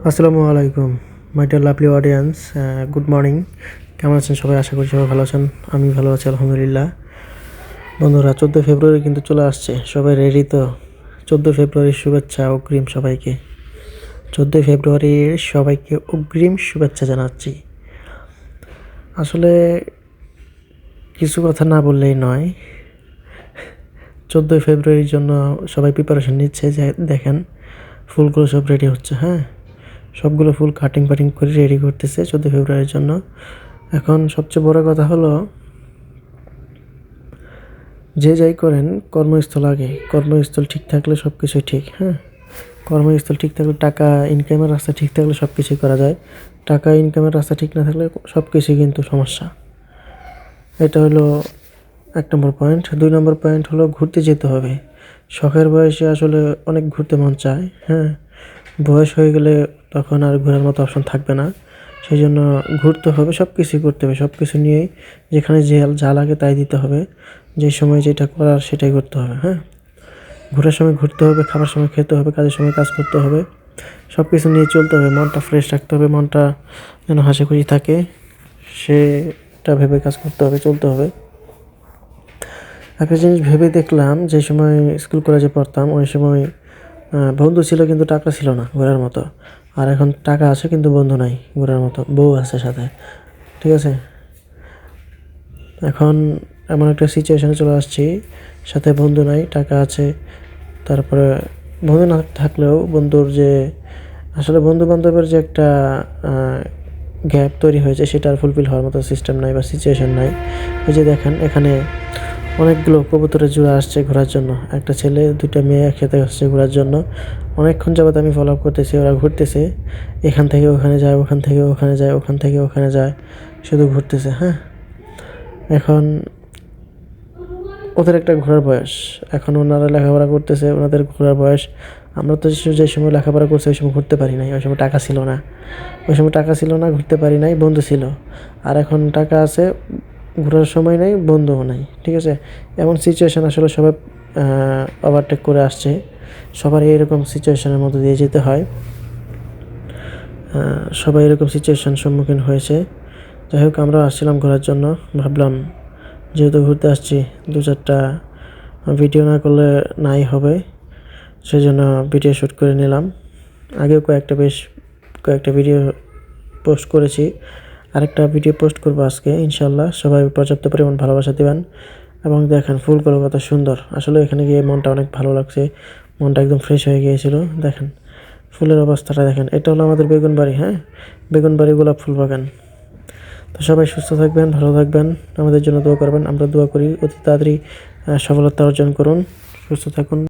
আসসালামু আলাইকুম my dear lovely audience. Good morning. কেমন আছেন সবাই? আশা করি সবাই ভালো আছেন। আমি ভালো আছি আলহামদুলিল্লাহ। বন্ধুরা, 14 ফেব্রুয়ারি কিন্তু চলে আসছে। সবাই রেডি তো? 14 ফেব্রুয়ারির শুভেচ্ছা অগ্রিম সবাইকে। 14 ফেব্রুয়ারির সবাইকে অগ্রিম শুভেচ্ছা জানাচ্ছি। আসলে কিছু কথা না বললেই নয়। 14 ফেব্রুয়ারির জন্য সবাই প্রিপারেশন নিচ্ছে। যে দেখেন, ফুলগুলো সব রেডি হচ্ছে। হ্যাঁ, সবগুলো ফুল কাটিং করে রেডি করতেছে 14 ফেব্রুয়ারির জন্য। এখন সবচেয়ে বড় কথা হলো, যে যাই করেন কর্মস্থল আগে। কর্মস্থল ঠিক থাকলে সব কিছুই ঠিক। হ্যাঁ, কর্মস্থল ঠিক থাকলে, টাকা ইনকামের রাস্তা ঠিক থাকলে সব কিছুই করা যায়। টাকা ইনকামের রাস্তা ঠিক না থাকলে সব কিছুই কিন্তু সমস্যা। এটা হলো 1 নম্বর পয়েন্ট। 2 নম্বর পয়েন্ট হলো, ঘুরতে যেতে হবে। শখের বয়সে আসলে অনেক ঘুরতে মন চায়। হ্যাঁ, বয়স হয়ে গেলে তখন আর ঘোরার মতো অপশন থাকবে না। সেই জন্য ঘুরতে হবে, সব কিছুই করতে হবে। সব কিছু নিয়েই যেখানে যা লাগে তাই দিতে হবে। যে সময় যেটা করার সেটাই করতে হবে। হ্যাঁ, ঘোরার সময় ঘুরতে হবে, খাবার সময় খেতে হবে, কাজের সময় কাজ করতে হবে। সব কিছু নিয়ে চলতে হবে। মনটা ফ্রেশ রাখতে হবে। মনটা যেন হাসিখুশি থাকে, সেটা ভেবে কাজ করতে হবে, চলতে হবে। একটা জিনিস ভেবে দেখলাম, যে সময় স্কুল কলেজে পড়তাম ওই সময় বন্ধু ছিল কিন্তু টাকা ছিল না ঘোরার মতো। আর এখন টাকা আছে কিন্তু বন্ধু নাই ঘোরার মতো, বউ আছে সাথে। ঠিক আছে, এখন এমন একটা সিচুয়েশনে চলে আসছি, সাথে বন্ধু নাই, টাকা আছে। তারপরে বন্ধু না থাকলেও বন্ধুর যে আসলে বন্ধু বান্ধবের যে একটা গ্যাপ তৈরি হয়েছে, সেটা আর ফুলফিল হওয়ার মতো সিস্টেম নাই বা সিচুয়েশন নাই। ওই যে দেখেন, এখানে অনেকগুলো কবুতরের জোড়া আসছে ঘোরার জন্য। একটা ছেলে 2টা মেয়ে একসাথে আসছে ঘোরার জন্য। অনেকক্ষণ যাবত আমি ফলো আপ করতেছি, ওরা ঘুরতেছে। এখান থেকে ওখানে যায়, ওখান থেকে ওখানে যায়, ওখান থেকে ওখানে যায়, শুধু ঘুরতেছে। হ্যাঁ, এখন ওদের একটা ঘোরার বয়স। এখন ওনারা লেখাপড়া করতেছে, ওনাদের ঘোরার বয়স। আমরা তো যে সময় লেখাপড়া করছি ওই সময় ঘুরতে পারি নাই। ওই সময় টাকা ছিল না। ওই সময় টাকা ছিল না, ঘুরতে পারি নাই, বন্ধু ছিল। আর এখন টাকা আছে, ঘোরার সময় নেই, বন্ধুও নাই। ঠিক আছে, এমন সিচুয়েশান আসলে সবাই ওভারটেক করে আসছে। সবার এরকম সিচুয়েশানের মধ্যে দিয়ে যেতে হয়। সবাই এরকম সিচুয়েশান সম্মুখীন হয়েছে। যাই হোক, আমরা আসছিলাম ঘোরার জন্য। ভাবলাম যেহেতু ঘুরতে আসছি, 2-4টা ভিডিও না করলে নাই হবে। সেই জন্য ভিডিও শ্যুট করে নিলাম। আগেও কয়েকটা ভিডিও পোস্ট করেছি। আরেকটা ভিডিও পোস্ট করবো আজকে ইনশাল্লাহ। সবাই পর্যাপ্ত পরিমাণ ভালোবাসা দেবেন। এবং দেখেন ফুলগুলো কত সুন্দর। আসলে এখানে গিয়ে মনটা অনেক ভালো লাগছে। মনটা একদম ফ্রেশ হয়ে গিয়েছিল। দেখেন ফুলের অবস্থাটা দেখেন। এটা হলো আমাদের বেগুনবাড়ি। হ্যাঁ, বেগুনবাড়ি গোলাপ ফুল বাগান। তো সবাই সুস্থ থাকবেন, ভালো থাকবেন, আমাদের জন্য দোয়া করবেন। আমরা দোয়া করি অতি তাড়াতাড়ি সফলতা অর্জন করুন। সুস্থ থাকুন।